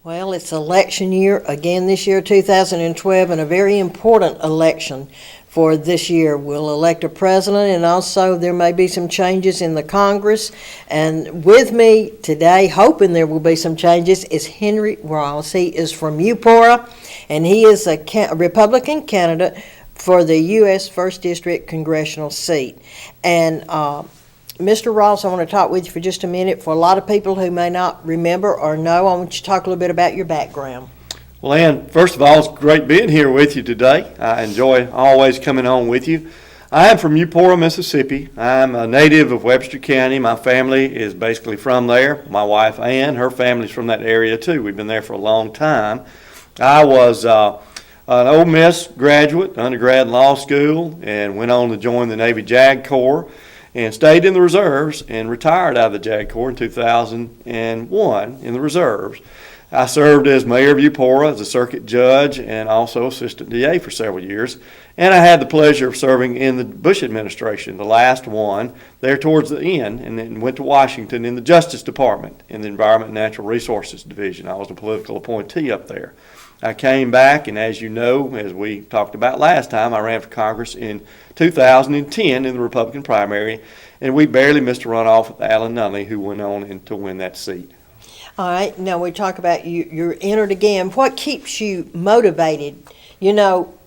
Well, it's election year again this year, 2012, and a very important election for this year. We'll elect a president, and also there may be some changes in the Congress. And with me today, hoping there will be some changes, is Henry Ross. He is from Eupora, and he is a Republican candidate for the U.S. First District congressional seat. And Mr. Ross, I want to talk with you for just a minute. For a lot of people who may not remember or know, I want you to talk a little bit about your background. Well, Ann, first of all, it's great being here with you today. I enjoy always coming on with you. I am from Eupora, Mississippi. I'm a native of Webster County. My family is basically from there. My wife, Ann, her family's from that area too. We've been there for a long time. I was an Ole Miss graduate, undergrad in law school, and went on to join the Navy JAG Corps, and stayed in the reserves and retired out of the JAG Corps in 2001 in the reserves. I served as mayor of Eupora, as a circuit judge, and also assistant DA for several years. And I had the pleasure of serving in the Bush administration, the last one, there towards the end, and then went to Washington in the Justice Department in the Environment and Natural Resources Division. I was a political appointee up there. I came back, and as you know, as we talked about last time, I ran for Congress in 2010 in the Republican primary, and we barely missed a runoff with Alan Nunley, who went on to win that seat. All right, now we talk about you're entered again. What keeps you motivated? You know,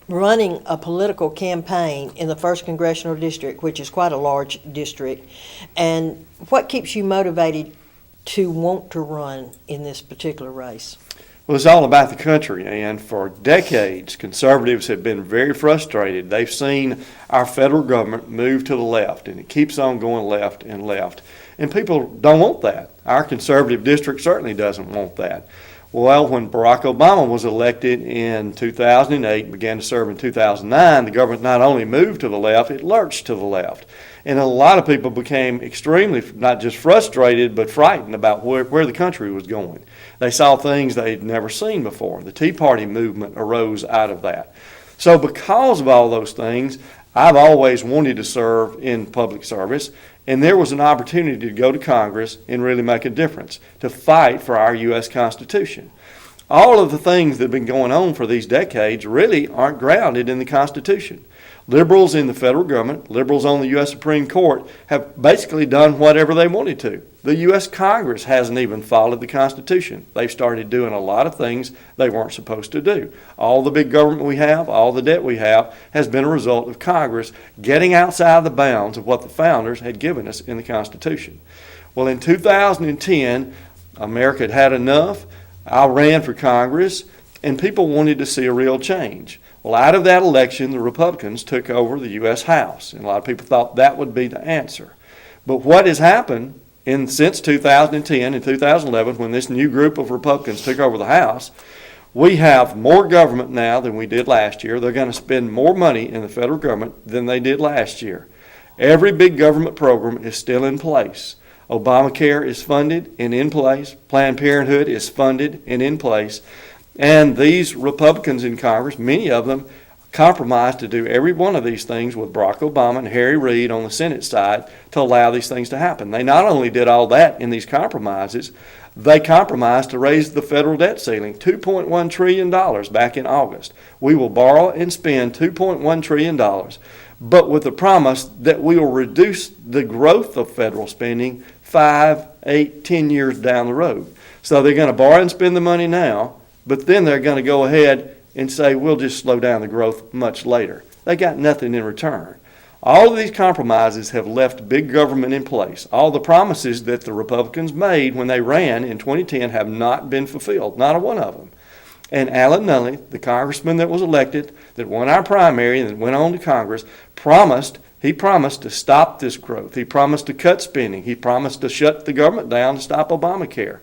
running a political campaign in the 1st Congressional District, which is quite a large district, and what keeps you motivated to want to run in this particular race? Well, it's all about the country, and for decades, conservatives have been very frustrated. They've seen our federal government move to the left, and it keeps on going left and left. And people don't want that. Our conservative district certainly doesn't want that. Well, when Barack Obama was elected in 2008, began to serve in 2009, the government not only moved to the left, it lurched to the left. And a lot of people became extremely, not just frustrated, but frightened about where the country was going. They saw things they'd never seen before. The Tea Party movement arose out of that. So because of all those things, I've always wanted to serve in public service, and there was an opportunity to go to Congress and really make a difference, to fight for our U.S. Constitution. All of the things that have been going on for these decades really aren't grounded in the Constitution. Liberals in the federal government, liberals on the U.S. Supreme Court have basically done whatever they wanted to. The U.S. Congress hasn't even followed the Constitution. They've started doing a lot of things they weren't supposed to do. All the big government we have, all the debt we have, has been a result of Congress getting outside the bounds of what the founders had given us in the Constitution. Well, in 2010, America had had enough. I ran for Congress, and people wanted to see a real change. Well, out of that election, the Republicans took over the U.S. House, and a lot of people thought that would be the answer. But what has happened since 2010 and 2011, when this new group of Republicans took over the House, we have more government now than we did last year. They're going to spend more money in the federal government than they did last year. Every big government program is still in place. Obamacare is funded and in place. Planned Parenthood is funded and in place. And these Republicans in Congress, many of them, compromised to do every one of these things with Barack Obama and Harry Reid on the Senate side to allow these things to happen. They not only did all that in these compromises, they compromised to raise the federal debt ceiling, $2.1 trillion back in August. We will borrow and spend $2.1 trillion, but with the promise that we will reduce the growth of federal spending 5, 8, 10 years down the road. So they're going to borrow and spend the money now, but then they're going to go ahead and say, we'll just slow down the growth much later. They got nothing in return. All of these compromises have left big government in place. All the promises that the Republicans made when they ran in 2010 have not been fulfilled, not a one of them. And Alan Nunley, the congressman that was elected, that won our primary and went on to Congress, promised to stop this growth. He promised to cut spending. He promised to shut the government down to stop Obamacare.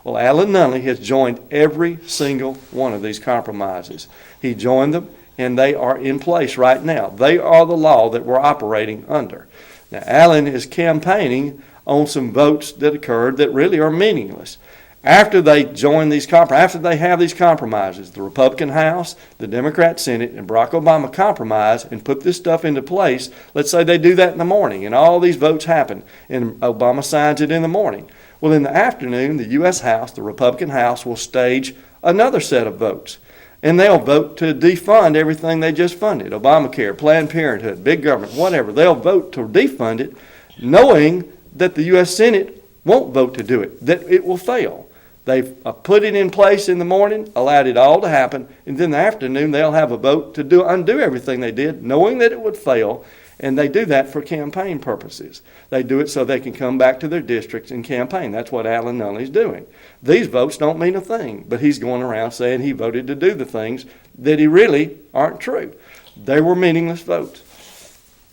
Well, Alan Nunley has joined every single one of these compromises. He joined them, and they are in place right now. They are the law that we're operating under. Now, Alan is campaigning on some votes that occurred that really are meaningless. After they join these after they have these compromises, the Republican House, the Democrat Senate, and Barack Obama compromise and put this stuff into place. Let's say they do that in the morning, and all these votes happen, and Obama signs it in the morning. Well, in the afternoon, the U.S. House, the Republican House, will stage another set of votes. And they'll vote to defund everything they just funded, Obamacare, Planned Parenthood, big government, whatever. They'll vote to defund it, knowing that the U.S. Senate won't vote to do it, that it will fail. They've put it in place in the morning, allowed it all to happen, and then in the afternoon they'll have a vote to undo everything they did, knowing that it would fail, and they do that for campaign purposes. They do it so they can come back to their districts and campaign. That's what Alan Nunley's doing. These votes don't mean a thing, but he's going around saying he voted to do the things that he really aren't true. They were meaningless votes.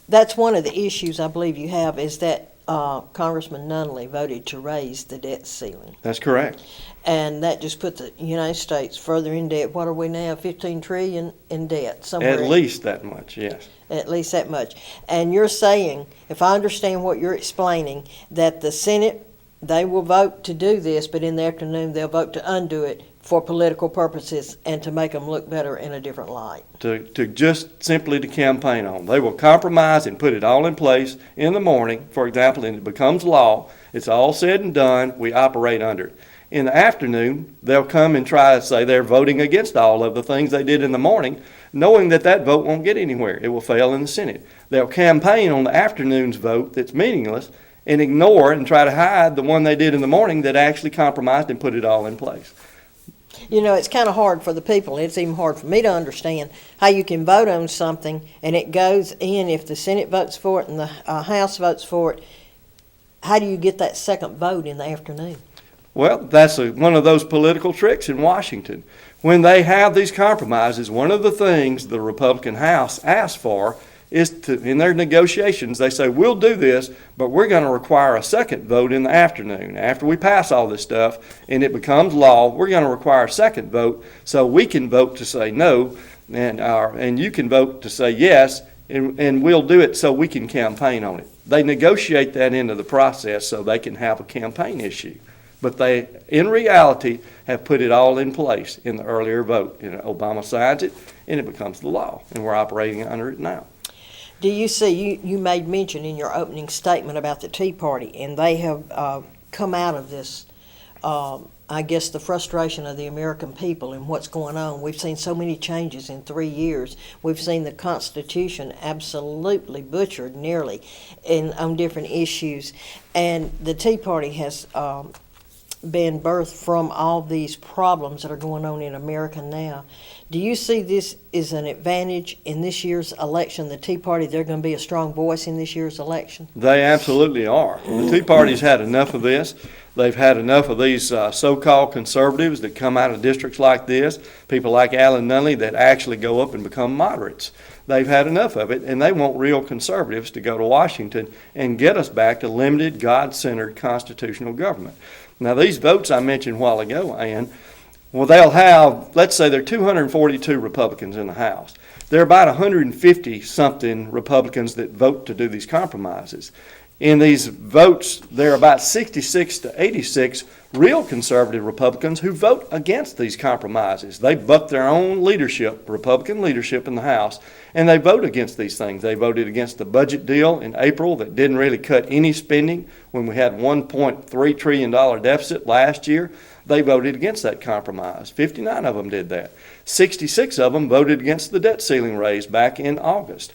That's one of the issues I believe you have, is that Congressman Nunley voted to raise the debt ceiling. That's correct. And that just put the United States further in debt. What are we now, 15 trillion in debt? Somewhere At least that much, yes. At least that much. And you're saying, if I understand what you're explaining, that the Senate, they will vote to do this, but in the afternoon they'll vote to undo it for political purposes and to make them look better in a different light. To just simply to campaign on. They will compromise and put it all in place in the morning, for example, and it becomes law. It's all said and done. We operate under it. In the afternoon, they'll come and try to say they're voting against all of the things they did in the morning, knowing that that vote won't get anywhere. It will fail in the Senate. They'll campaign on the afternoon's vote that's meaningless and ignore and try to hide the one they did in the morning that actually compromised and put it all in place. You know, it's kind of hard for the people. It's even hard for me to understand how you can vote on something and it goes in, if the Senate votes for it and the House votes for it, how do you get that second vote in the afternoon? Well, that's one of those political tricks in Washington. When they have these compromises, one of the things the Republican House asks for is to, in their negotiations, they say, we'll do this, but we're going to require a second vote in the afternoon. After we pass all this stuff and it becomes law, we're going to require a second vote so we can vote to say no, and you can vote to say yes, and we'll do it so we can campaign on it. They negotiate that into the process so they can have a campaign issue. But they, in reality, have put it all in place in the earlier vote. You know, Obama signs it, and it becomes the law, and we're operating under it now. Do you see, you made mention in your opening statement about the Tea Party, and they have come out of this, I guess, the frustration of the American people and what's going on. We've seen so many changes in 3 years. We've seen the Constitution absolutely butchered nearly on different issues. And the Tea Party has been birthed from all these problems that are going on in America now. Do you see this as an advantage in this year's election? The Tea Party, they're going to be a strong voice in this year's election? They absolutely are. The Tea Party's had enough of this. They've had enough of these so-called conservatives that come out of districts like this, people like Alan Nunley that actually go up and become moderates. They've had enough of it, and they want real conservatives to go to Washington and get us back to limited, God-centered constitutional government. Now, these votes I mentioned a while ago, Ann, well, they'll have, let's say there are 242 Republicans in the House. There are about 150-something Republicans that vote to do these compromises. In these votes, there are about 66 to 86 real conservative Republicans who vote against these compromises. They buck their own leadership, Republican leadership in the House, and they vote against these things. They voted against the budget deal in April that didn't really cut any spending when we had $1.3 trillion deficit last year. They voted against that compromise. 59 of them did that. 66 of them voted against the debt ceiling raise back in August.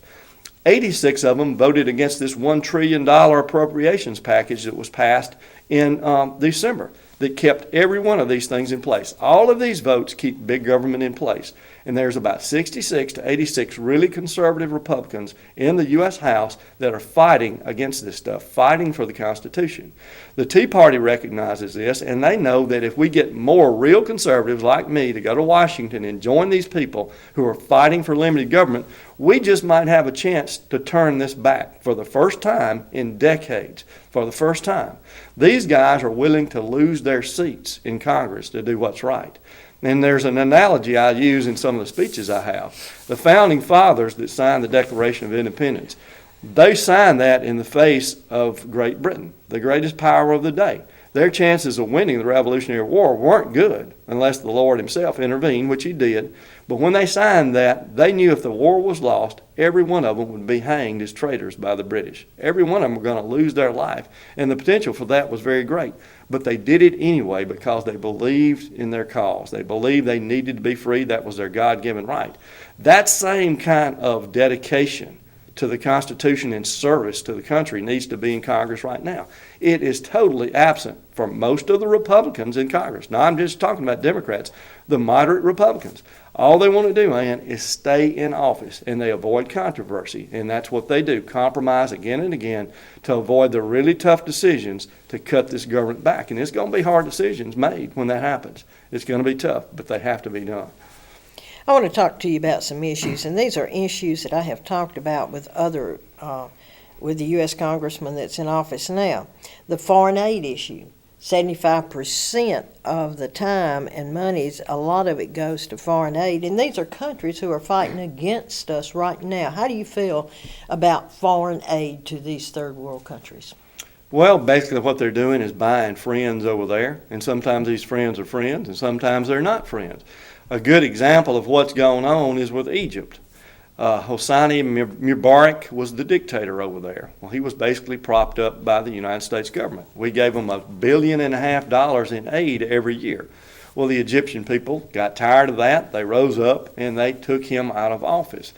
86 of them voted against this $1 trillion appropriations package that was passed in December that kept every one of these things in place. All of these votes keep big government in place. And there's about 66 to 86 really conservative Republicans in the U.S. House that are fighting against this stuff, fighting for the Constitution. The Tea Party recognizes this, and they know that if we get more real conservatives like me to go to Washington and join these people who are fighting for limited government, we just might have a chance to turn this back for the first time in decades, for the first time. These guys are willing to lose their seats in Congress to do what's right. And there's an analogy I use in some of the speeches I have. The founding fathers that signed the Declaration of Independence, they signed that in the face of Great Britain, the greatest power of the day. their chances of winning the Revolutionary War weren't good unless the Lord himself intervened, which he did. But when they signed that, they knew if the war was lost, every one of them would be hanged as traitors by the British. Every one of them were going to lose their life, and the potential for that was very great. But they did it anyway because they believed in their cause. They believed they needed to be free. That was their God-given right. That same kind of dedication to the Constitution and service to the country needs to be in Congress right now. It is totally absent from most of the Republicans in Congress. Now, I'm just talking about Democrats, the moderate Republicans. All they want to do, man, is stay in office, and they avoid controversy, and that's what they do, compromise again and again to avoid the really tough decisions to cut this government back. And it's going to be hard decisions made when that happens. It's going to be tough, but they have to be done. I want to talk to you about some issues, and these are issues that I have talked about with with the U.S. Congressman that's in office now. The foreign aid issue. 75% of the time and monies, a lot of it goes to foreign aid, and these are countries who are fighting against us right now. How do you feel about foreign aid to these third world countries? Well, basically what they're doing is buying friends over there, and sometimes these friends are friends, and sometimes they're not friends. A good example of what's going on is with Egypt. Hosni Mubarak was the dictator over there. Well, he was basically propped up by the United States government. We gave him $1.5 billion in aid every year. Well, the Egyptian people got tired of that. They rose up and they took him out of office.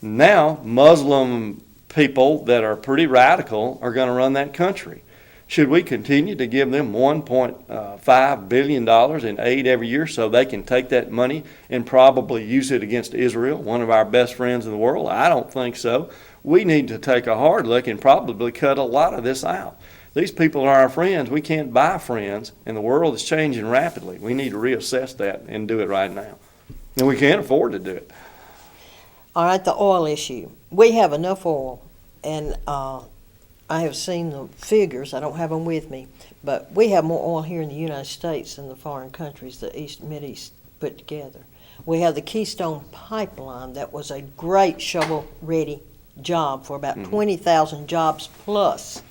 Now, Muslim people that are pretty radical are going to run that country. Should we continue to give them $1.5 billion in aid every year so they can take that money and probably use it against Israel, one of our best friends in the world? I don't think so. We need to take a hard look and probably cut a lot of this out. These people are our friends. We can't buy friends, and the world is changing rapidly. We need to reassess that and do it right now. And we can't afford to do it. All right, the oil issue. We have enough oil, and I have seen the figures. I don't have them with me, but we have more oil here in the United States than the foreign countries, the Mideast put together. We have the Keystone Pipeline that was a great shovel-ready job for about 20,000 jobs plus.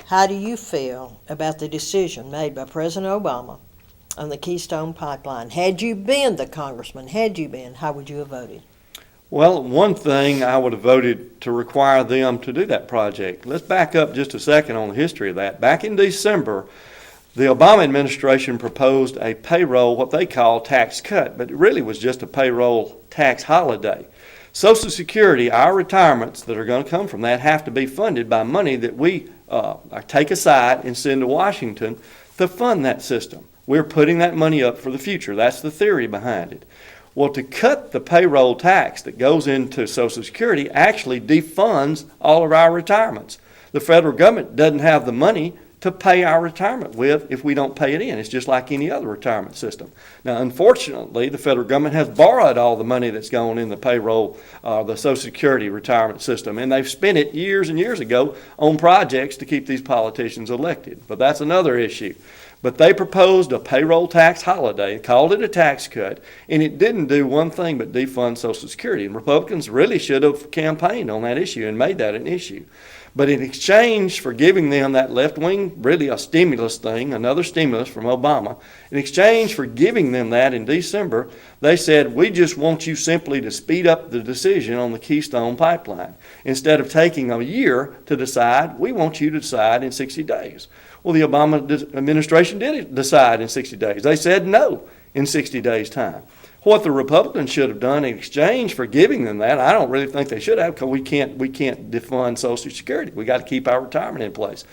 How do you feel about the decision made by President Obama on the Keystone Pipeline? Had you been the congressman, how would you have voted? Well, one thing, I would have voted to require them to do that project. Let's back up just a second on the history of that. Back in December, the Obama administration proposed a payroll, what they call tax cut, but it really was just a payroll tax holiday. Social Security, our retirements that are going to come from that have to be funded by money that we take aside and send to Washington to fund that system. We're putting that money up for the future. That's the theory behind it. Well, to cut the payroll tax that goes into Social Security actually defunds all of our retirements. The federal government doesn't have the money to pay our retirement with if we don't pay it in. It's just like any other retirement system. Now, unfortunately, the federal government has borrowed all the money that's gone in the payroll, the Social Security retirement system, and they've spent it years and years ago on projects to keep these politicians elected. But that's another issue. But they proposed a payroll tax holiday, called it a tax cut, and it didn't do one thing but defund Social Security. And Republicans really should have campaigned on that issue and made that an issue. But in exchange for giving them that left-wing, really a stimulus thing, another stimulus from Obama, in exchange for giving them that in December, they said, we just want you simply to speed up the decision on the Keystone Pipeline. Instead of taking a year to decide, we want you to decide in 60 days. Well, the Obama administration did decide in 60 days. They said no in 60 days' time. What the Republicans should have done in exchange for giving them that, I don't really think they should have, because we can't defund Social Security. We got to keep our retirement in place.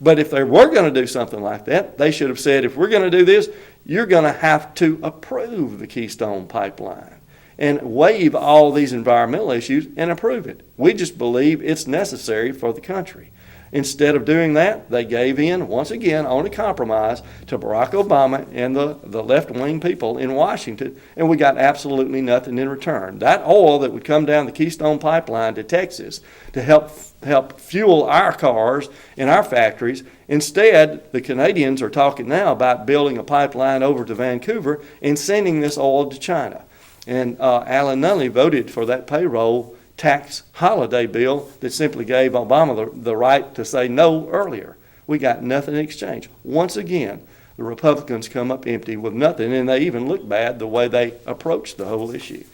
But if they were going to do something like that, they should have said, if we're going to do this, you're going to have to approve the Keystone Pipeline and waive all these environmental issues and approve it. We just believe it's necessary for the country. Instead of doing that, they gave in, once again, on a compromise to Barack Obama and the left-wing people in Washington, and we got absolutely nothing in return. That oil that would come down the Keystone Pipeline to Texas to help fuel our cars and our factories, instead, the Canadians are talking now about building a pipeline over to Vancouver and sending this oil to China. And Alan Nunley voted for that payroll tax holiday bill that simply gave Obama the right to say no earlier. We got nothing in exchange. Once again, the Republicans come up empty with nothing, and they even look bad the way they approach the whole issue.